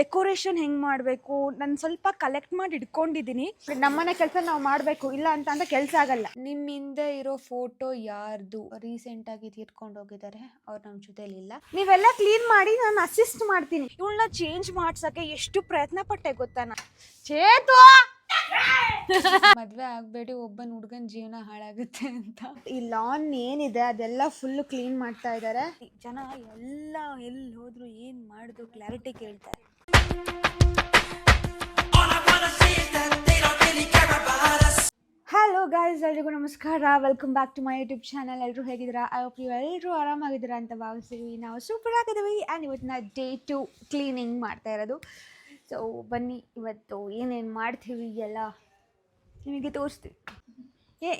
Decoration ಹೆಂಗೆ ಮಾಡಬೇಕು ನಾನು ಸ್ವಲ್ಪ ಕಲೆಕ್ಟ್ ಮಾಡಿ ಇಟ್ಕೊಂಡಿದ್ದೀನಿ. ನಮ್ಮನೆ ಕೆಲಸ ನಾವು ಮಾಡಬೇಕು, ಇಲ್ಲ ಅಂತ ಕೆಲಸ ಆಗಲ್ಲ. ನಿಮ್ಮ ಹಿಂದೆ ಇರೋ ಫೋಟೋ ಯಾರ್ದು? ರೀಸೆಂಟಾಗಿ ತೀರ್ಕೊಂಡು ಹೋಗಿದ್ದಾರೆ, ಅವ್ರು ನಮ್ಮ ಜೊತೆಲಿಲ್ಲ. ನೀವೆಲ್ಲ ಕ್ಲೀನ್ ಮಾಡಿ ನಾನು ಅಸಿಸ್ಟ್ ಮಾಡ್ತೀನಿ. ಇವಳನ್ನ ಚೇಂಜ್ ಮಾಡ್ಸಕ್ಕೆ ಎಷ್ಟು ಪ್ರಯತ್ನ ಪಟ್ಟೆ ಗೊತ್ತಾ ನಾನು. ಚೇತು ಮದ್ವೆ ಆಗ್ಬೇಡಿ, ಒಬ್ಬನ ಹುಡ್ಗನ್ ಜೀವನ ಹಾಳಾಗುತ್ತೆ ಅಂತ. ಈ ಲಾನ್ ಏನಿದೆ ಅದೆಲ್ಲ ಫುಲ್ ಕ್ಲೀನ್ ಮಾಡ್ತಾ ಇದ್ದಾರೆ. ಜನ ಎಲ್ಲ ಎಲ್ಲಿ ಹೋದ್ರು ಏನ್ ಮಾಡಿದ್ರು ಕ್ಲಾರಿಟಿ ಕೇಳ್ತಾರೆ. ಹಲೋ ಗೈಸ್, ಎಲ್ರಿಗೂ ನಮಸ್ಕಾರ. Welcome back to my YouTube channel. ಎಲ್ಲರೂ ಹೇಗಿದ್ದೀರಾ? ಐ ಹೋಪ್ ನೀವು ಎಲ್ಲರೂ ಆರಾಮಾಗಿದ್ದೀರಾ ಅಂತ ಭಾವಿಸ್ತೀವಿ. ನಾವು ಸೂಪರ್ ಆಗಿದ್ದೀವಿ. ಆ್ಯಂಡ್ ಇವತ್ತಿನ ಡೇ 2 ಕ್ಲೀನಿಂಗ್ ಮಾಡ್ತಾ ಇರೋದು. ಸೊ ಬನ್ನಿ, ಇವತ್ತು ಏನೇನು ಮಾಡ್ತೀವಿ ಎಲ್ಲ ನಿಮಗೆ ತೋರಿಸ್ತೀವಿ.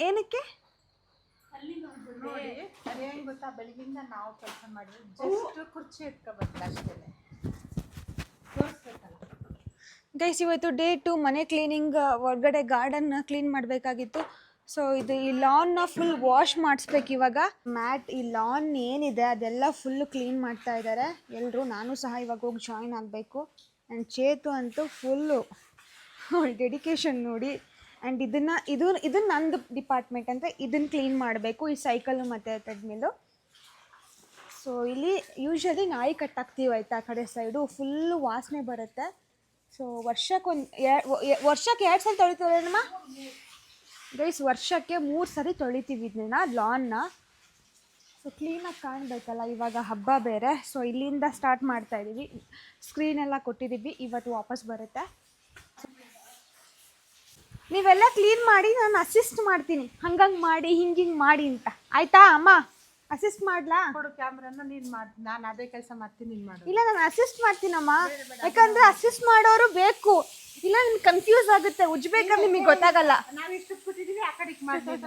ಏನಕ್ಕೆ ಅಲ್ಲಿ ನೋಡಿ ಅದೇನು ಗೊತ್ತಾ, ಬೆಳಗಿಂದ ನಾವು ಕೆಲಸ ಮಾಡಿದ್ವಿ, ಜಸ್ಟ್ ಕುರ್ಚಿ ಎತ್ಕೊಬೇಕು ಅಷ್ಟೇ, ತೋರಿಸ್ಬೇಕಲ್ಲ ಗೈಸ್. ಇವತ್ತು ಡೇ 2 ಮನೆ ಕ್ಲೀನಿಂಗ್. ಹೊರಗಡೆ ಗಾರ್ಡನ್ ಕ್ಲೀನ್ ಮಾಡಬೇಕಾಗಿತ್ತು. ಸೊ ಇದು ಈ ಲಾನ್ನ ಫುಲ್ ವಾಶ್ ಮಾಡಿಸ್ಬೇಕು ಇವಾಗ. ಮ್ಯಾಟ್, ಈ ಲಾನ್ ಏನಿದೆ ಅದೆಲ್ಲ ಫುಲ್ಲು ಕ್ಲೀನ್ ಮಾಡ್ತಾ ಇದ್ದಾರೆ ಎಲ್ಲರೂ. ನಾನು ಸಹ ಇವಾಗ ಹೋಗಿ ಜಾಯಿನ್ ಆಗಬೇಕು. ಆ್ಯಂಡ್ ಚೇತು ಅಂತೂ ಫುಲ್ಲು ಡೆಡಿಕೇಶನ್ ನೋಡಿ. ಆ್ಯಂಡ್ ಇದು ನಂದು ಡಿಪಾರ್ಟ್ಮೆಂಟ್ ಅಂತ ಇದನ್ನು ಕ್ಲೀನ್ ಮಾಡಬೇಕು, ಈ ಸೈಕಲ್ಲು ಮತ್ತು ಟ್ರೆಡ್ಮಿಲ್ಲು. ಸೊ ಇಲ್ಲಿ ಯೂಶ್ವಲಿ ನಾಯಿ ಕಟ್ಟಾಕ್ತೀವಿ ಆಯಿತಾ, ಆ ಕಡೆ ಸೈಡು ಫುಲ್ಲು ವಾಸನೆ ಬರುತ್ತೆ. ಸೊ ವರ್ಷಕ್ಕೆ 2 ಸಲ ತೊಳಿತೀವಿ ನಮ್ಮ ಗೈಸ್. ವರ್ಷಕ್ಕೆ 3 ಸರಿ ತೊಳಿತೀವಿ ಇದನ್ನ, ಲಾನ್ನ. ಸೊ ಕ್ಲೀನಾಗಿ ಕಾಣಬೇಕಲ್ಲ, ಇವಾಗ ಹಬ್ಬ ಬೇರೆ. ಸೊ ಇಲ್ಲಿಂದ ಸ್ಟಾರ್ಟ್ ಮಾಡ್ತಾಯಿದ್ದೀವಿ. ಸ್ಕ್ರೀನೆಲ್ಲ ಕೊಟ್ಟಿದ್ದೀವಿ, ಇವತ್ತು ವಾಪಸ್ ಬರುತ್ತೆ. ನೀವೆಲ್ಲ ಕ್ಲೀನ್ ಮಾಡಿ ನಾನು ಅಸಿಸ್ಟ್ ಮಾಡ್ತೀನಿ, ಹಂಗಂಗೆ ಮಾಡಿ ಹಿಂಗೆ ಮಾಡಿ ಅಂತ. ಆಯಿತಾ ಅಮ್ಮ? ಅಸಿಸ್ಟ್ ಮಾಡ್ಲಾ? ಕೊಡು ಕ್ಯಾಮ್ರಾನ, ನೀನು ಮಾಡಿ, ನಾನು ಅದೇ ಕೆಲಸ ಮಾಡ್ತೀನಿ, ನೀನು ಮಾಡು. ಇಲ್ಲ, ನಾನು ಅಸಿಸ್ಟ್ ಮಾಡ್ತೀನಮ್ಮ. ಯಾಕಂದರೆ ಅಸಿಸ್ಟ್ ಮಾಡೋರು ಬೇಕು, ಇಲ್ಲ ನಿಮ್ಗೆ ಕನ್ಫ್ಯೂಸ್ ಆಗುತ್ತೆ. ಉಜ್ಬೇಕಾದ್ರೆ ನಿಮಗೆ ಗೊತ್ತಾಗಲ್ಲ. ನಾವು ಇಷ್ಟು ಕೂತಿದ್ದೀವಿ, ಆ ಕಡೆಗೆ ಮಾಡ್ತೀವಿ.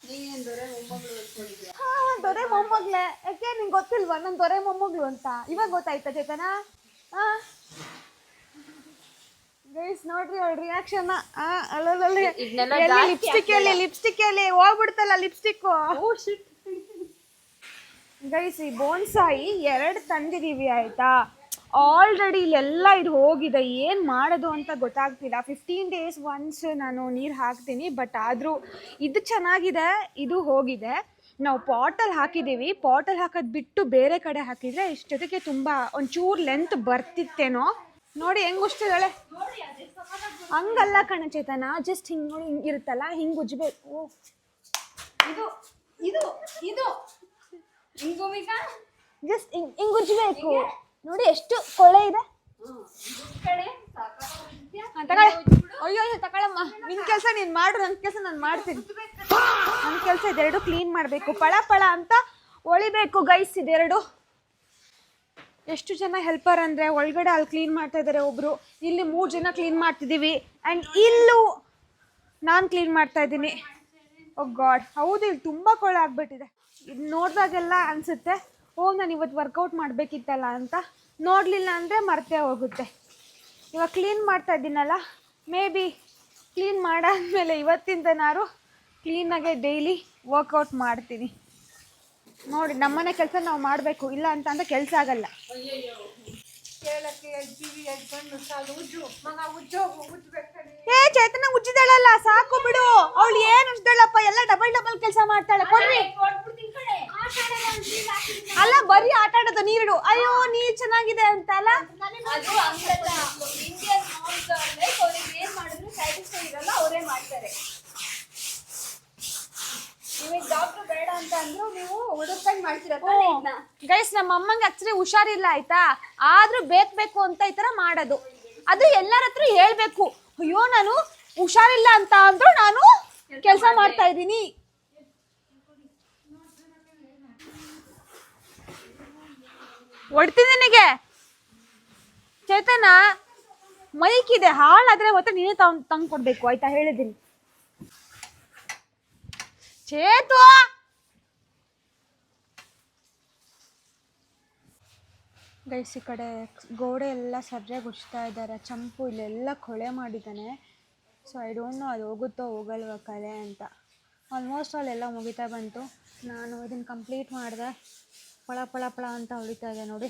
ನೀನು ದೊರೆ ಮೊಮ್ಮಗಳು ಅನ್ಕೊಂಡಿದ್ಯಾ? ಹಾಂ, ದೊರೆ ಮೊಮ್ಮಗಳೇ. ಯಾಕೆ ನಿಂಗೆ ಗೊತ್ತಿಲ್ವಾ ನಾನು ದೊರೆ ಮೊಮ್ಮಗಳು ಅಂತ? ಇವಾಗ ಗೊತ್ತಾಯ್ತಾ ಚೇತನ? ಹಾಂ ಗೈಸ್ ನೋಡ್ರಿ ಅವಳ ರಿಯಾಕ್ಷನ್. ಅಲ್ಲಲ್ಲಿ ಲಿಪ್ಸ್ಟಿಕ್ ಎಲ್ಲಿ ಹೋಗ್ಬಿಡ್ತಲ್ಲ ಲಿಪ್ಸ್ಟಿಕ್ಕು. ಗೈಸ್ ಈ ಬೋನ್ಸಾಯಿ 2 ತಂದಿದ್ದೀವಿ ಆಯಿತಾ. ಆಲ್ರೆಡಿ ಇಲ್ಲೆಲ್ಲ ಇದು ಹೋಗಿದೆ, ಏನು ಮಾಡೋದು ಅಂತ ಗೊತ್ತಾಗ್ತಿಲ್ಲ. 15 days ಒನ್ಸ್ ನಾನು ನೀರು ಹಾಕ್ತೀನಿ. ಬಟ್ ಆದರೂ ಇದು ಚೆನ್ನಾಗಿದೆ, ಇದು ಹೋಗಿದೆ. ನಾವು ಪಾಟಲ್ಲಿ ಹಾಕಿದ್ದೀವಿ. ಪಾಟಲ್ಲಿ ಹಾಕೋದು ಬಿಟ್ಟು ಬೇರೆ ಕಡೆ ಹಾಕಿದರೆ ಇಷ್ಟೊತ್ತಿಗೆ ತುಂಬ ಒಂಚೂರು ಲೆಂತ್ ಬರ್ತಿತ್ತೇನೋ. ನೋಡಿ ಹೆಂಗೆ ಉಜ್ತಿದ್ದಾಳೆ. ಹಂಗಲ್ಲ ಕಣ ಚೇತನ, ಜಸ್ಟ್ ಹಿಂಗೆ ನೋಡಿ, ಹಿಂಗಿರುತ್ತಲ್ಲ ಹಿಂಗೆ ಉಜ್ಬೇಕು. ಇದು ಇದು ಇದು ಜಸ್ಟ್ ಹಿಂಗೆ ಉಜ್ಬೇಕು. ನೋಡಿ ಎಷ್ಟು ಕೊಳೆ ಇದೆ. ತಗೊಳ್ಳಿ. ಅಯ್ಯೋ ತಗೊಳಮ್ಮ, ನಿನ್ನ ಕೆಲಸ ನೀನು ಮಾಡು, ನನ್ನ ಕೆಲಸ ನಾನು ಮಾಡ್ತೀನಿ. ನನ್ನ ಕೆಲಸ ಇದೆರಡು ಕ್ಲೀನ್ ಮಾಡಬೇಕು, ಪಳ ಪಳ ಅಂತ ಒಳಿಬೇಕು ಗೈಸ್ ಇದೆರಡು. ಎಷ್ಟು ಜನ ಹೆಲ್ಪರ್ ಅಂದರೆ, ಒಳಗಡೆ ಅಲ್ಲಿ ಕ್ಲೀನ್ ಮಾಡ್ತಾ ಇದ್ದಾರೆ ಒಬ್ಬರು, ಇಲ್ಲಿ 3 ಜನ ಕ್ಲೀನ್ ಮಾಡ್ತಿದ್ದೀವಿ. ಆ್ಯಂಡ್ ಇಲ್ಲೂ ನಾನು ಕ್ಲೀನ್ ಮಾಡ್ತಾ ಇದ್ದೀನಿ. ಓ ಗಾಡ್, ಹೌದು ಇಲ್ಲಿ ತುಂಬ ಕೊಳೆ ಆಗಿಬಿಟ್ಟಿದೆ. ಇದು ನೋಡಿದಾಗೆಲ್ಲ ಅನಿಸುತ್ತೆ, ಓ ನಾನು ಇವತ್ತು ವರ್ಕೌಟ್ ಮಾಡಬೇಕಿತ್ತಲ್ಲ ಅಂತ. ನೋಡಲಿಲ್ಲ ಅಂದರೆ ಮರ್ತೇ ಹೋಗುತ್ತೆ. ಇವಾಗ ಕ್ಲೀನ್ ಮಾಡ್ತಾ ಇದ್ದೀನಲ್ಲ, ಮೇ ಬಿ ಕ್ಲೀನ್ ಮಾಡಾದ್ಮೇಲೆ ಇವತ್ತಿಂದನಾರು ಕ್ಲೀನಾಗೆ ಡೈಲಿ ವರ್ಕೌಟ್ ಮಾಡ್ತೀನಿ. ನೋಡಿ ನಮ್ಮನೆ ಕೆಲಸ ನಾವು ಮಾಡಬೇಕು, ಇಲ್ಲ ಅಂತ ಕೆಲಸ ಆಗಲ್ಲ. ಕೇಳಕ್ಕೆ ಕಿವಿ ಎಡ್ಕೊಂಡು ಸಾಲು ಉಜ್ಜು ಮಗ, ಉಜ್ಜು ಉಜ್ಬೇಕಂತ. ಏ ಚೇತನ ಉಜ್ಜಿದಾಳಲ್ಲ, ಸಾಕು ಬಿಡು. ಅವಳು ಏನು ಉಜ್ದಾಳಪ್ಪ, ಎಲ್ಲ ಡಬಲ್ ಕೆಲಸ ಮಾಡ್ತಾಳೆ. ಕೊಡ್ರಿ. ಅಲ್ಲ ಬರೀ ಆಟ ಆಡೋದು, ನೀರಿಡು. ಅಯ್ಯೋ ನೀರು ಚೆನ್ನಾಗಿದೆ ಅಂತ ಅಲ್ಲ. ಅವರೇ ಮಾಡ್ತಾರೆ. ಡಾಕ್ಟರ್ ಬೇಡ ಅಂತ ಅಂದ್ರು, ನೀವು ಹುಡುಕಂಡ್ ಮಾಡ್ತೀರ. ಗೈಸ್ ನಮ್ಮ ಅಮ್ಮಂಗೆ ಆಕ್ಚುಲಿ ಹುಷಾರಿಲ್ಲ ಆಯ್ತಾ, ಆದ್ರೂ ಬೇಕು ಅಂತ ಈ ತರ ಮಾಡೋದು. ಅದು ಎಲ್ಲರ ಹತ್ರ ಹೇಳ್ಬೇಕು. ಅಯ್ಯೋ ನಾನು ಹುಷಾರಿಲ್ಲ ಅಂತ ಅಂದ್ರು ನಾನು ಕೆಲಸ ಮಾಡ್ತಾ ಇದ್ದೀನಿ. ಹೊಡ್ತೀನಿ ನಿನಗೆ ಚೇತನ. ಮೈಕ್ ಇದೆ, ಹಾಳಾದ್ರೆ ಮತ್ತೆ ನೀನೇ ತಂದು ಕೊಡ್ಬೇಕು ಆಯ್ತಾ, ಹೇಳಿದ್ದೀನಿ. ಚೇತು ಗೈಸ್ ಈ ಕಡೆ ಗೋಡೆ ಎಲ್ಲ ಸರಿಯಾಗಿ ಉಜ್ತಾ ಇದ್ದಾರೆ. ಚಂಪು ಇಲ್ಲೆಲ್ಲ ಕೊಳೆ ಮಾಡಿದ್ದಾನೆ. ಸೊ ಐ ಡೋಂಟ್ ನೋ ಅದು ಹೋಗುತ್ತೋ ಹೋಗಲ್ವ ಕಲೆ ಅಂತ. ಆಲ್ಮೋಸ್ಟ್ ಅಲ್ಲೆಲ್ಲ ಮುಗಿತಾ ಬಂತು. ನಾನು ಇದನ್ನು ಕಂಪ್ಲೀಟ್ ಮಾಡಿದೆ. ಪಳ ಪಳ ಪಳ ಅಂತ ಹೊಡಿತಾ ಇದೆ ನೋಡಿ.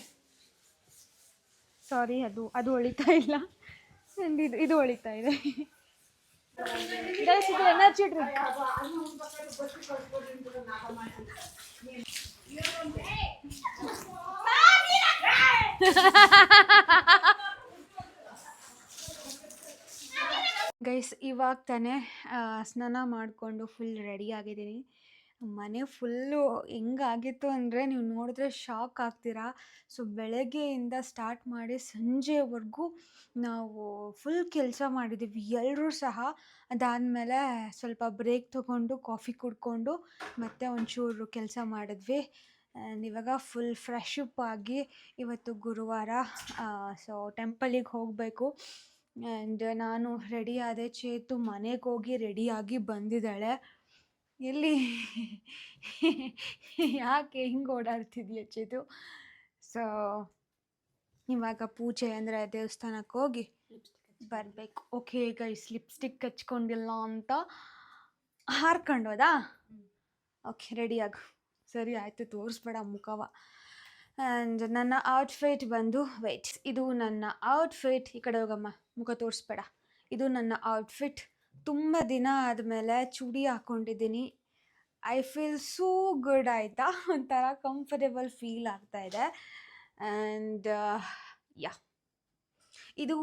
ಸಾರಿ, ಅದು ಹೊಳಿತಾ ಇಲ್ಲ. ಆ್ಯಂಡ್ ಇದು ಹೊಳಿತಾ ಇದೆ. ಗೈಸ್, ಇದು ಎನರ್ಜಿ ಡ್ರಿಂಕ್. ಗೈಸ್, ಇವಾಗ ತಾನೇ ಸ್ನಾನ ಮಾಡಿಕೊಂಡು ಫುಲ್ ರೆಡಿ ಆಗಿದ್ದೀನಿ. ಮನೆ ಫುಲ್ಲು ಹೆಂಗಾಗಿತ್ತು ಅಂದರೆ ನೀವು ನೋಡಿದ್ರೆ ಶಾಕ್ ಆಗ್ತೀರಾ. ಸೊ ಬೆಳಗ್ಗೆಯಿಂದ ಸ್ಟಾರ್ಟ್ ಮಾಡಿ ಸಂಜೆವರೆಗೂ ನಾವು ಫುಲ್ ಕೆಲಸ ಮಾಡಿದ್ದೀವಿ ಎಲ್ಲರೂ ಸಹ. ಅದಾದಮೇಲೆ ಸ್ವಲ್ಪ ಬ್ರೇಕ್ ತೊಗೊಂಡು ಕಾಫಿ ಕುಡ್ಕೊಂಡು ಮತ್ತೆ ಒಂಚೂರು ಕೆಲಸ ಮಾಡಿದ್ವಿ. ಆ್ಯಂಡ್ ಇವಾಗ ಫುಲ್ ಫ್ರೆಶ್ ಅಪ್ ಆಗಿ, ಇವತ್ತು ಗುರುವಾರ, ಸೊ ಟೆಂಪಲಿಗೆ ಹೋಗಬೇಕು. ಆ್ಯಂಡ್ ನಾನು ರೆಡಿ ಆದೆ. ಚೇತು ಮನೆಗೆ ಹೋಗಿ ರೆಡಿಯಾಗಿ ಬಂದಿದ್ದಾಳೆ. ಎಲ್ಲಿ ಯಾಕೆ ಹಿಂಗೆ ಓಡಾಡ್ತಿದ್ಯಾ ಚೇತು? ಸೊ ಇವಾಗ ಪೂಜೆ ಅಂದರೆ ದೇವಸ್ಥಾನಕ್ಕೆ ಹೋಗಿ ಬರಬೇಕು. ಓಕೆ ಗೈಸ್, ಲಿಪ್ಸ್ಟಿಕ್ ಹಚ್ಕೊಂಡಿಲ್ಲ ಅಂತ ಹಾರ್ಕೊಂಡೋದಾ? ಓಕೆ, ರೆಡಿಯಾಗು. ಸರಿ ಆಯಿತು, ತೋರಿಸ್ಬೇಡ ಮುಖವ. ಆ್ಯಂಡ್ ನನ್ನ ಔಟ್ಫಿಟ್ ಬಂದು ವೆಯ್ಟ್. ಇದು ನನ್ನ ಔಟ್ಫಿಟ್. ಈ ಕಡೆ ಹೋಗಮ್ಮ, ಮುಖ ತೋರಿಸ್ಬೇಡ. ಇದು ನನ್ನ ಔಟ್ಫಿಟ್. ತುಂಬ ದಿನ ಆದಮೇಲೆ ಚೂಡಿ ಹಾಕ್ಕೊಂಡಿದ್ದೀನಿ. ಐ ಫೀಲ್ ಸೋ ಗುಡ್, ಆಯಿತಾ? ಒಂಥರ ಕಂಫರ್ಟೇಬಲ್ ಫೀಲ್ ಆಗ್ತಾಯಿದೆ. ಆ್ಯಂಡ್ ಯಾ, ಇದು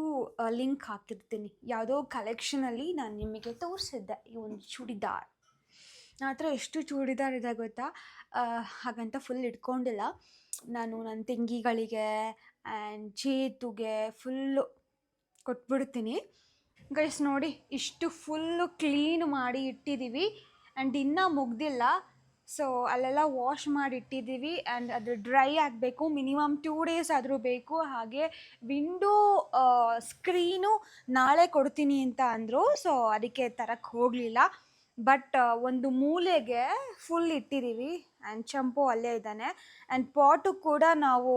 ಲಿಂಕ್ ಹಾಕಿರ್ತೀನಿ. ಯಾವುದೋ ಕಲೆಕ್ಷನಲ್ಲಿ ನಾನು ನಿಮಗೆ ತೋರಿಸಿದ್ದೆ ಈ ಒಂದು ಚೂಡಿದಾರ್. ನನ್ನ ಹತ್ರ ಎಷ್ಟು ಚೂಡಿದಾರ್ ಇದೆ ಗೊತ್ತಾ? ಹಾಗಂತ ಫುಲ್ ಇಟ್ಕೊಂಡಿಲ್ಲ. ನಾನು ನನ್ನ ತಂಗಿಗಳಿಗೆ ಆ್ಯಂಡ್ ಚೇತುಗೆ ಫುಲ್ಲು ಕೊಟ್ಬಿಡ್ತೀನಿ. ಗೈಸ್ ನೋಡಿ, ಇಷ್ಟು ಫುಲ್ಲು ಕ್ಲೀನ್ ಮಾಡಿ ಇಟ್ಟಿದ್ದೀವಿ. ಆ್ಯಂಡ್ ಇನ್ನೂ ಮುಗ್ದಿಲ್ಲ. ಸೊ ಅಲ್ಲೆಲ್ಲ ವಾಶ್ ಮಾಡಿ ಇಟ್ಟಿದ್ದೀವಿ. ಆ್ಯಂಡ್ ಅದು ಡ್ರೈ ಆಗಬೇಕು. ಮಿನಿಮಮ್ 2 days ಆದರೂ ಬೇಕು. ಹಾಗೆ ವಿಂಡೋ ಸ್ಕ್ರೀನು ನಾಳೆ ಕೊಡ್ತೀನಿ ಅಂತ ಅಂದರು. ಸೊ ಅದಕ್ಕೆ ತರಕ್ಕೆ ಹೋಗಲಿಲ್ಲ. ಬಟ್ ಒಂದು ಮೂಲೆಗೆ ಫುಲ್ ಇಟ್ಟಿದ್ದೀವಿ. ಆ್ಯಂಡ್ ಚಂಪು ಅಲ್ಲೇ ಇದ್ದಾನೆ. ಆ್ಯಂಡ್ ಪಾಟು ಕೂಡ ನಾವು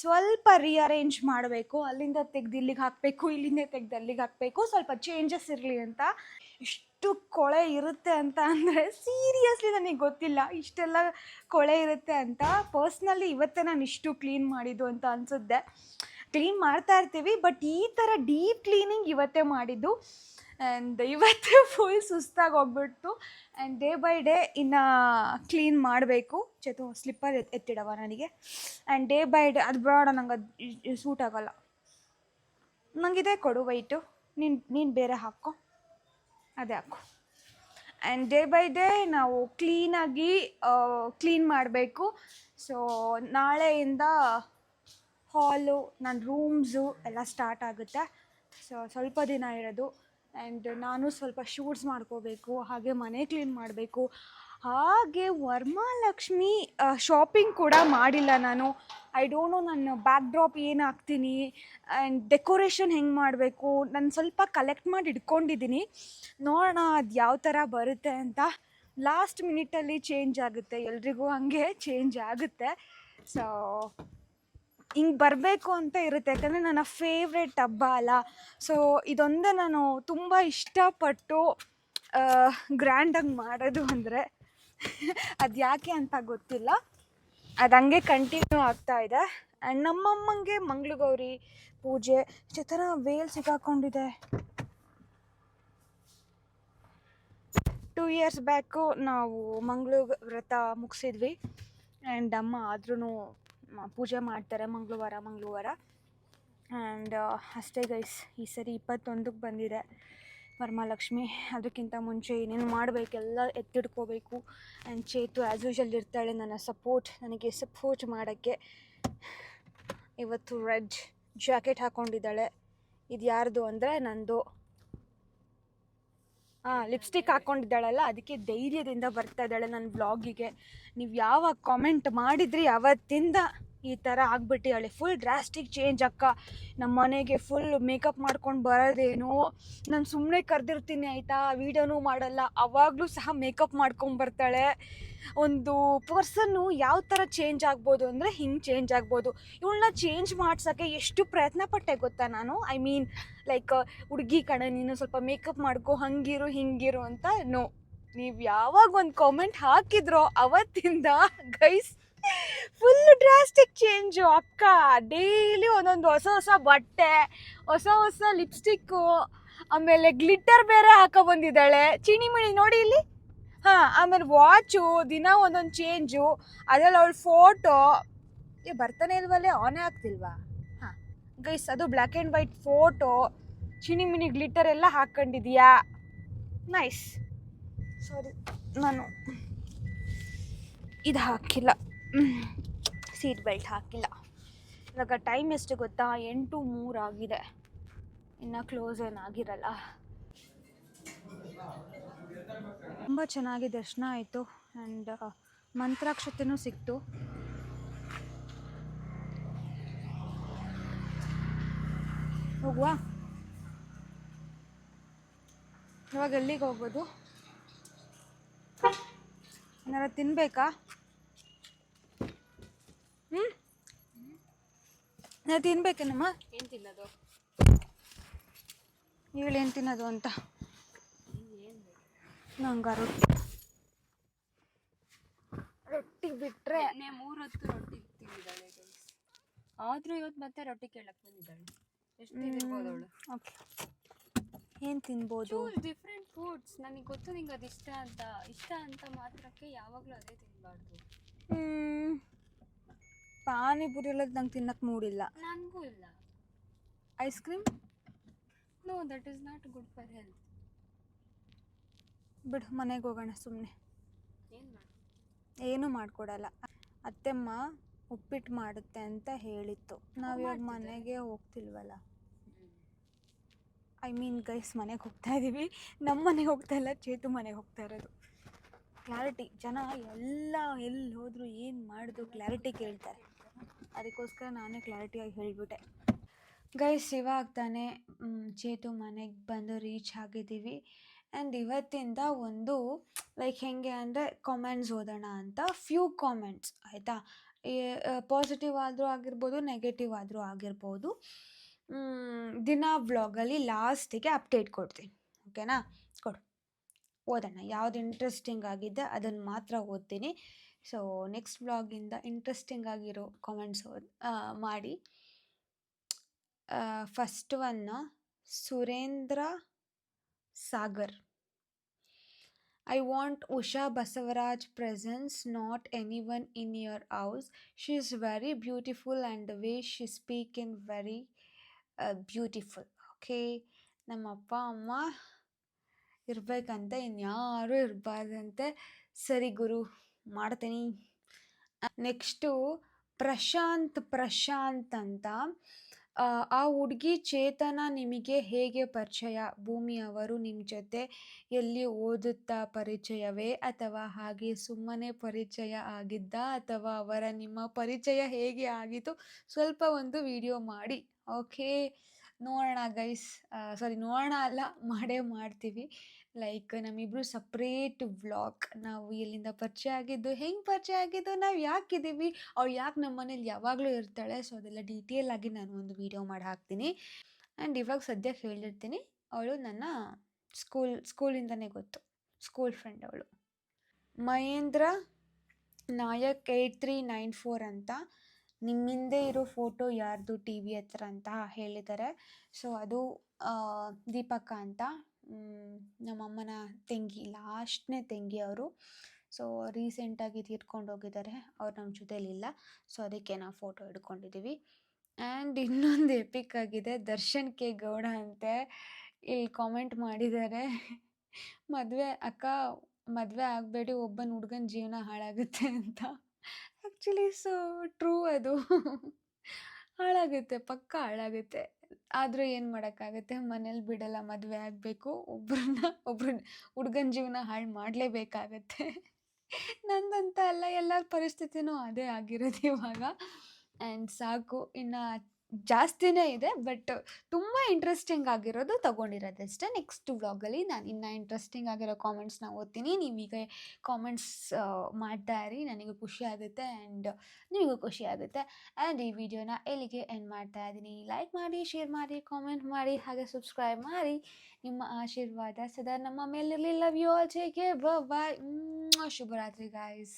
ಸ್ವಲ್ಪ ರಿಅರೇಂಜ್ ಮಾಡಬೇಕು. ಅಲ್ಲಿಂದ ತೆಗೆದು ಇಲ್ಲಿಗೆ ಹಾಕಬೇಕು, ಇಲ್ಲಿಂದ ತೆಗೆದು ಅಲ್ಲಿಗೆ ಹಾಕಬೇಕು, ಸ್ವಲ್ಪ ಚೇಂಜಸ್ ಇರಲಿ ಅಂತ. ಇಷ್ಟು ಕೊಳೆ ಇರುತ್ತೆ ಅಂತ ಅಂದರೆ ಸೀರಿಯಸ್ಲಿ ನನಗೆ ಗೊತ್ತಿಲ್ಲ ಇಷ್ಟೆಲ್ಲ ಕೊಳೆ ಇರುತ್ತೆ ಅಂತ. ಪರ್ಸ್ನಲಿ ಇವತ್ತೇ ನಾನು ಇಷ್ಟು ಕ್ಲೀನ್ ಮಾಡಿದ್ದು ಅಂತ ಅನಿಸುತ್ತೆ. ಕ್ಲೀನ್ ಮಾಡ್ತಾ ಇರ್ತೀವಿ, ಬಟ್ ಈ ಥರ ಡೀಪ್ ಕ್ಲೀನಿಂಗ್ ಇವತ್ತೇ ಮಾಡಿದ್ದು. ಆ್ಯಂಡ್ ಇವತ್ತು ಫುಲ್ ಸುಸ್ತಾಗಿ ಹೋಗ್ಬಿಡ್ತು. ಆ್ಯಂಡ್ ಡೇ ಬೈ ಡೇ ಇನ್ನು ಕ್ಲೀನ್ ಮಾಡಬೇಕು. ಚೇತು ಸ್ಲಿಪ್ಪರ್ ಎತ್ತಿಡವ ನನಗೆ. ಆ್ಯಂಡ್ ಡೇ ಬೈ ಡೇ ಅದು ಬೇಡ, ನಂಗೆ ಅದು ಸೂಟ್ ಆಗೋಲ್ಲ. ನನಗಿದೆ ಕೊಡು ವೈಟು, ನೀನು ಬೇರೆ ಹಾಕೋ, ಅದೇ ಹಾಕು. ಆ್ಯಂಡ್ ಡೇ ಬೈ ಡೇ ನಾವು ಕ್ಲೀನಾಗಿ ಕ್ಲೀನ್ ಮಾಡಬೇಕು. ಸೊ ನಾಳೆಯಿಂದ ಹಾಲು, ನನ್ನ ರೂಮ್ಸು ಎಲ್ಲ ಸ್ಟಾರ್ಟ್ ಆಗುತ್ತೆ. ಸೊ ಸ್ವಲ್ಪ ದಿನ ಇರೋದು. ಆ್ಯಂಡ್ ನಾನು ಸ್ವಲ್ಪ ಶೂಟ್ಸ್ ಮಾಡ್ಕೋಬೇಕು, ಹಾಗೆ ಮನೆ ಕ್ಲೀನ್ ಮಾಡಬೇಕು. ಹಾಗೆ ವರಮಹಾಲಕ್ಷ್ಮಿ ಶಾಪಿಂಗ್ ಕೂಡ ಮಾಡಿಲ್ಲ ನಾನು. ಐ ಡೋಂಟ್ ನೋ ನನ್ನ ಬ್ಯಾಕ್ ಡ್ರಾಪ್ ಏನು ಹಾಕ್ತೀನಿ ಆ್ಯಂಡ್ ಡೆಕೋರೇಷನ್ ಹೆಂಗೆ ಮಾಡಬೇಕು. ನಾನು ಸ್ವಲ್ಪ ಕಲೆಕ್ಟ್ ಮಾಡಿ ಇಟ್ಕೊಂಡಿದ್ದೀನಿ. ನೋಡೋಣ ಅದು ಯಾವ ಥರ ಬರುತ್ತೆ ಅಂತ. ಲಾಸ್ಟ್ ಮಿನಿಟಲ್ಲಿ ಚೇಂಜ್ ಆಗುತ್ತೆ, ಎಲ್ರಿಗೂ ಹಂಗೆ ಚೇಂಜ್ ಆಗುತ್ತೆ. ಸೊ ಹಿಂಗೆ ಬರಬೇಕು ಅಂತ ಇರುತ್ತೆ, ಯಾಕಂದರೆ ನನ್ನ ಫೇವ್ರೆಟ್ ಹಬ್ಬ ಅಲ್ಲ. ಸೊ ಇದೊಂದೇ ನಾನು ತುಂಬ ಇಷ್ಟಪಟ್ಟು ಗ್ರ್ಯಾಂಡಾಗಿ ಮಾಡೋದು ಅಂದರೆ ಅದು ಯಾಕೆ ಅಂತ ಗೊತ್ತಿಲ್ಲ, ಅದು ಹಂಗೆ ಕಂಟಿನ್ಯೂ ಆಗ್ತಾಯಿದೆ. ಆ್ಯಂಡ್ ನಮ್ಮಮ್ಮಂಗೆ ಮಂಗಳಗೌರಿ ಪೂಜೆ ಈ ಥರ ವೇಲ್ ಸಿಕ್ಕಾಕೊಂಡಿದೆ. 2 years ಬ್ಯಾಕು ನಾವು ಮಂಗಳ ವ್ರತ ಮುಗಿಸಿದ್ವಿ. ಆ್ಯಂಡ್ ಅಮ್ಮ ಆದ್ರೂ ಪೂಜೆ ಮಾಡ್ತಾರೆ ಮಂಗಳವಾರ. ಆ್ಯಂಡ್ ಅಷ್ಟೇ ಗೈಸ್, ಈ ಸರಿ 21ಕ್ಕೆ ಬಂದಿದೆ ವರಮಹಾಲಕ್ಷ್ಮಿ. ಅದಕ್ಕಿಂತ ಮುಂಚೆ ಏನೇನು ಮಾಡಬೇಕೆಲ್ಲ ಎತ್ತಿಡ್ಕೋಬೇಕು. ಆ್ಯಂಡ್ ಚೇತು ಆ್ಯಸ್ ಯೂಶಲ್ ಇರ್ತಾಳೆ ನನಗೆ ಸಪೋರ್ಟ್ ಮಾಡೋಕ್ಕೆ. ಇವತ್ತು ರೆಡ್ ಜಾಕೆಟ್ ಹಾಕ್ಕೊಂಡಿದ್ದಾಳೆ. ಇದು ಯಾರ್ದು ಅಂದರೆ ನಂದು. ಲಿಪ್ಸ್ಟಿಕ್ ಹಾಕ್ಕೊಂಡಿದ್ದಾಳಲ್ಲ, ಅದಕ್ಕೆ ಧೈರ್ಯದಿಂದ ಬರ್ತಾ ಇದ್ದಾಳೆ ನನ್ನ ವ್ಲಾಗಿಗೆ. ನೀವು ಯಾವಾಗ ಕಾಮೆಂಟ್ ಮಾಡಿದ್ರಿ ಅವತ್ತಿಂದ ಈ ಥರ ಆಗ್ಬಿಟ್ಟಿದ್ದಾಳೆ. ಫುಲ್ ಡ್ರಾಸ್ಟಿಕ್ ಚೇಂಜ್ ಅಕ್ಕ. ನಮ್ಮ ಮನೆಗೆ ಫುಲ್ ಮೇಕಪ್ ಮಾಡ್ಕೊಂಡು ಬರೋದೇನು, ನಾನು ಸುಮ್ಮನೆ ಕರೆದಿರ್ತೀನಿ ಆಯಿತಾ, ವೀಡಿಯೋನೂ ಮಾಡಲ್ಲ, ಅವಾಗಲೂ ಸಹ ಮೇಕಪ್ ಮಾಡ್ಕೊಂಬರ್ತಾಳೆ. ಒಂದು ಪರ್ಸನ್ನು ಯಾವ ಥರ ಚೇಂಜ್ ಆಗ್ಬೋದು ಅಂದರೆ ಹಿಂಗೆ ಚೇಂಜ್ ಆಗ್ಬೋದು. ಇವಳನ್ನ ಚೇಂಜ್ ಮಾಡ್ಸೋಕ್ಕೆ ಎಷ್ಟು ಪ್ರಯತ್ನ ಪಟ್ಟೆ ಗೊತ್ತಾ ನಾನು. ಐ ಮೀನ್ ಲೈಕ್ ಹುಡುಗಿ ಕಡೆ ನೀನು ಸ್ವಲ್ಪ ಮೇಕಪ್ ಮಾಡ್ಕೊ, ಹಂಗಿರು ಹಿಂಗಿರು ಅಂತ. ನೋ, ನೀವು ಯಾವಾಗ ಒಂದು ಕಾಮೆಂಟ್ ಹಾಕಿದ್ರೋ ಅವತ್ತಿಂದ ಗೈಸ್ ಫುಲ್ ಡ್ರಾಸ್ಟಿಕ್ ಚೇಂಜು ಅಕ್ಕ. ಡೈಲಿ ಒಂದೊಂದು ಹೊಸ ಹೊಸ ಬಟ್ಟೆ, ಹೊಸ ಹೊಸ ಲಿಪ್ಸ್ಟಿಕ್ಕು, ಆಮೇಲೆ ಗ್ಲಿಟರ್ ಬೇರೆ ಹಾಕೋ ಬಂದಿದ್ದಾಳೆ. ಚಿಣಿಮಿಣಿ ನೋಡಿ ಇಲ್ಲಿ. ಹಾಂ, ಆಮೇಲೆ ವಾಚು, ದಿನ ಒಂದೊಂದು ಚೇಂಜು. ಅದರಲ್ಲಿ ಅವಳ ಫೋಟೋ ಬರ್ತಾನೆ ಇಲ್ವಲ್ಲೇ, ಆನೇ ಆಗ್ತಿಲ್ವಾ? ಹಾಂ ಗೈಸ್, ಅದು ಬ್ಲ್ಯಾಕ್ ಆ್ಯಂಡ್ ವೈಟ್ ಫೋಟೋ. ಚಿಣಿಮಿಣಿ ಗ್ಲಿಟರ್ ಎಲ್ಲ ಹಾಕ್ಕೊಂಡಿದ್ಯಾ? ನೈಸ್. ಸಾರಿ, ನಾನು ಇದು ಹಾಕಿಲ್ಲ, ಸೀಟ್ ಬೆಲ್ಟ್ ಹಾಕಿಲ್ಲ. ಇವಾಗ ಟೈಮ್ ಎಷ್ಟು ಗೊತ್ತಾ? 8:03 ಆಗಿದೆ. ಇನ್ನು ಕ್ಲೋಸ್ ಏನಾಗಿರಲ್ಲ. ತುಂಬ ಚೆನ್ನಾಗಿ ದರ್ಶನ ಆಯಿತು ಆ್ಯಂಡ್ ಮಂತ್ರಾಕ್ಷತೆನೂ ಸಿಕ್ತು. ಹೋಗುವ? ಇವಾಗ ಎಲ್ಲಿಗೆ ಹೋಗ್ಬೋದು? ಏನಾರ ತಿನ್ಬೇಕಾ? ನಾನು ತಿನ್ಬೇಕೇನಮ್ಮ? ಏನು ತಿನ್ನೋದು? ಏನು ತಿನ್ನೋದು ಅಂತ. ನಂಗೆ ರೊಟ್ಟಿ ಬಿಟ್ಟರೆ 3 ಹೊತ್ತು ರೊಟ್ಟಿ ತಿಂದಿದ್ದಾಳೆ ಗೈಸ್. ಆದರೂ ಇವತ್ತು ಮತ್ತೆ ರೊಟ್ಟಿ ಕೇಳಕ್ಕೆ ಬಂದಿದ್ದಾಳೆ. ಎಷ್ಟು ತಿನ್ಬೋದು ಅವಳು? ಓಕೆ, ಏನು ತಿನ್ಬೋದು? Choose different foods. ನನಗೆ ಗೊತ್ತು ನಿಂಗೆ ಅದು ಇಷ್ಟ ಅಂತ ಮಾತ್ರಕ್ಕೆ ಯಾವಾಗಲೂ ಅದೇ ತಿನ್ನಬಾರ್ದು. ಪಾನಿಪುರಿ ಎಲ್ಲ ನಂಗೆ ತಿನ್ನಕ್ಕೆ ಮೂಡಿಲ್ಲ. ನನಗೂ ಇಲ್ಲ. Ice cream? No, that is not good for health. ಬಿಡು, ಮನೆಗೆ ಹೋಗೋಣ ಸುಮ್ಮನೆ. ಏನು ಮಾಡಿ? ಏನೂ ಮಾಡಿಕೊಡಲ್ಲ. ಅತ್ತೆಮ್ಮ ಉಪ್ಪಿಟ್ಟು ಮಾಡುತ್ತೆ ಅಂತ ಹೇಳಿತ್ತು. ನಾವಿವಾಗ ಮನೆಗೆ ಹೋಗ್ತಿಲ್ವಲ್ಲ. ಐ ಮೀನ್ ಗೈಸ್, ಮನೆಗೆ ಹೋಗ್ತಾ ಇದ್ದೀವಿ. ನಮ್ಮ ಮನೆಗೆ ಹೋಗ್ತಾ ಇಲ್ಲ, ಚೇತು ಮನೆಗೆ ಹೋಗ್ತಾ ಇರೋದು. ಕ್ಲಾರಿಟಿ, ಜನ ಎಲ್ಲ ಎಲ್ಲಿ ಹೋದ್ರು ಏನು ಮಾಡಿದ್ರು ಕ್ಲಾರಿಟಿ ಕೇಳ್ತಾರೆ. ಅದಕ್ಕೋಸ್ಕರ ನಾನೇ ಕ್ಲಾರಿಟಿಯಾಗಿ ಹೇಳಿಬಿಟ್ಟೆ. ಗೈಸ್, ಇವಾಗ ತಾನೇ ಚೇತು ಮನೆಗೆ ಬಂದು ರೀಚ್ ಆಗಿದ್ದೀವಿ. ಆ್ಯಂಡ್ ಇವತ್ತಿಂದ ಒಂದು ಲೈಕ್ ಹೆಂಗೆ ಅಂದರೆ ಕಾಮೆಂಟ್ಸ್ ಓದೋಣ ಅಂತ. ಫ್ಯೂ ಕಾಮೆಂಟ್ಸ್ ಆಯಿತಾ? ಪಾಸಿಟಿವ್ ಆದರೂ ಆಗಿರ್ಬೋದು, ನೆಗೆಟಿವ್ ಆದರೂ ಆಗಿರ್ಬೋದು. ದಿನ ವ್ಲಾಗಲ್ಲಿ ಲಾಸ್ಟಿಗೆ ಅಪ್ಡೇಟ್ ಕೊಡ್ತೀನಿ, ಓಕೆನಾ? ಕೊಡು, ಓದೋಣ. ಯಾವುದು ಇಂಟ್ರೆಸ್ಟಿಂಗ್ ಆಗಿದೆ ಅದನ್ನು ಮಾತ್ರ ಓದ್ತೀನಿ. ಸೊ ನೆಕ್ಸ್ಟ್ ವ್ಲಾಗಿಂದ ಇಂಟ್ರೆಸ್ಟಿಂಗ್ ಆಗಿರೋ ಕಾಮೆಂಟ್ಸ್ ಮಾಡಿ. First one Surendra Sagar. I want Usha Basavaraj presence, not anyone in your house. She is very beautiful and the way she speak in very beautiful. Okay, ನಮ್ಮ ಅಪ್ಪ ಅಮ್ಮ ಇರಬೇಕಂತ ಇನ್ಯಾರೂ ಇರಬಾರ್ದಂತೆ. ಸರಿ ಗುರು, ಮಾಡ್ತೀನಿ. ನೆಕ್ಸ್ಟು ಪ್ರಶಾಂತ್ ಅಂತ. ಆ ಹುಡುಗಿ ಚೇತನ ನಿಮಗೆ ಹೇಗೆ ಪರಿಚಯ? ಭೂಮಿ ಅವರು ನಿಮ್ಮ ಜೊತೆ ಎಲ್ಲಿ ಓದುತ್ತಾ ಪರಿಚಯವೇ, ಅಥವಾ ಹಾಗೆ ಸುಮ್ಮನೆ ಪರಿಚಯ ಆಗಿದ್ದ, ಅಥವಾ ಅವರ ನಿಮ್ಮ ಪರಿಚಯ ಹೇಗೆ ಆಗಿತ್ತು? ಸ್ವಲ್ಪ ಒಂದು ವಿಡಿಯೋ ಮಾಡಿ. ಓಕೆ, ನೋಡೋಣ ಗೈಸ್. ನೋಡೋಣ ಅಲ್ಲ, ಮಾಡ್ತೀವಿ. ಲೈಕ್ ನಮ್ಮಿಬ್ಬರು ಸಪ್ರೇಟ್ ವ್ಲಾಗ್. ನಾವು ಎಲ್ಲಿಂದ ಪರಿಚಯ ಆಗಿದ್ದು, ಹೆಂಗೆ ಪರಿಚಯ ಆಗಿದ್ದು, ನಾವು ಯಾಕಿದ್ದೀವಿ, ಅವ್ಳು ಯಾಕೆ ನಮ್ಮ ಮನೇಲಿ ಯಾವಾಗಲೂ ಇರ್ತಾಳೆ. ಸೊ ಅದೆಲ್ಲ ಡೀಟೇಲ್ ಆಗಿ ನಾನು ಒಂದು ವಿಡಿಯೋ ಮಾಡಿ ಹಾಕ್ತೀನಿ. ಆ್ಯಂಡ್ ಇವಾಗ ಸದ್ಯಕ್ಕೆ ಹೇಳಿರ್ತೀನಿ, ಅವಳು ನನ್ನ ಸ್ಕೂಲಿಂದನೇ ಗೊತ್ತು, ಸ್ಕೂಲ್ ಫ್ರೆಂಡ್ ಅವಳು. ಮಹೇಂದ್ರ ನಾಯಕ್ 8394 ಅಂತ. ನಿಮ್ಮಿಂದೆ ಇರೋ ಫೋಟೋ ಯಾರ್ದು ಟಿ ವಿ ಹತ್ರ ಅಂತ ಹೇಳಿದ್ದಾರೆ. ಸೊ ಅದು ದೀಪಕ್ಕ ಅಂತ, ನಮ್ಮಮ್ಮನ ತಂಗಿ, ಲಾಸ್ಟ್ನೇ ತಂಗಿ ಅವರು. ಸೊ ರೀಸೆಂಟಾಗಿ ತೀರ್ಕೊಂಡು ಹೋಗಿದ್ದಾರೆ, ಅವ್ರು ನಮ್ಮ ಜೊತೆಲಿಲ್ಲ. ಸೊ ಅದಕ್ಕೆ ನಾವು ಫೋಟೋ ಹಿಡ್ಕೊಂಡಿದ್ದೀವಿ. ಆ್ಯಂಡ್ ಇನ್ನೊಂದು ಎಪಿಕ್ ಆಗಿದೆ, ದರ್ಶನ್ ಕೆ ಗೌಡ ಅಂತೆ. ಇಲ್ಲಿ ಕಾಮೆಂಟ್ ಮಾಡಿದ್ದಾರೆ, ಮದುವೆ ಆಗಬೇಡಿ, ಒಬ್ಬನ ಹುಡುಗನ ಜೀವನ ಹಾಳಾಗುತ್ತೆ ಅಂತ. ಆ್ಯಕ್ಚುಲಿ ಸೊ ಟ್ರೂ, ಅದು ಹಾಳಾಗುತ್ತೆ, ಪಕ್ಕ ಹಾಳಾಗುತ್ತೆ. ಆದರೂ ಏನು ಮಾಡೋಕ್ಕಾಗುತ್ತೆ, ಮನೇಲಿ ಬಿಡಲ್ಲ, ಮದುವೆ ಆಗಬೇಕು, ಒಬ್ರನ್ನ ಹುಡುಗನ ಜೀವನ ಹಾಳು ಮಾಡಲೇಬೇಕಾಗತ್ತೆ. ನಂದಂತ ಅಲ್ಲ, ಎಲ್ಲರ ಪರಿಸ್ಥಿತಿನೂ ಅದೇ ಆಗಿರೋದು ಇವಾಗ. ಆ್ಯಂಡ್ ಸಾಕು, ಇನ್ನು ಜಾಸ್ತಿನೇ ಇದೆ, ಬಟ್ ತುಂಬ ಇಂಟ್ರೆಸ್ಟಿಂಗ್ ಆಗಿರೋದು ತೊಗೊಂಡಿರೋದಷ್ಟೇ. ನೆಕ್ಸ್ಟ್ ವ್ಲಾಗಲ್ಲಿ ನಾನು ಇನ್ನೂ ಇಂಟ್ರೆಸ್ಟಿಂಗ್ ಆಗಿರೋ ಕಾಮೆಂಟ್ಸ್ನ ಓದ್ತೀನಿ. ನೀವೀಗ ಕಾಮೆಂಟ್ಸ್ ಮಾಡ್ತಾ ಇರಿ, ನನಗೂ ಖುಷಿ ಆಗುತ್ತೆ ಆ್ಯಂಡ್ ನಿಮಗೂ ಖುಷಿ ಆಗುತ್ತೆ. ಆ್ಯಂಡ್ ಈ ವಿಡಿಯೋನ ಎಲ್ಲಿಗೆ ಎಂಡ್ ಮಾಡ್ತಾ ಇದ್ದೀನಿ. ಲೈಕ್ ಮಾಡಿ, ಶೇರ್ ಮಾಡಿ, ಕಾಮೆಂಟ್ ಮಾಡಿ, ಹಾಗೆ ಸಬ್ಸ್ಕ್ರೈಬ್ ಮಾಡಿ. ನಿಮ್ಮ ಆಶೀರ್ವಾದ ಸದಾ ನಮ್ಮ ಮೇಲಿರಲಿ. Love you all, take care, bye. ಶುಭರಾತ್ರಿ ಗಾಯ್ಸ್.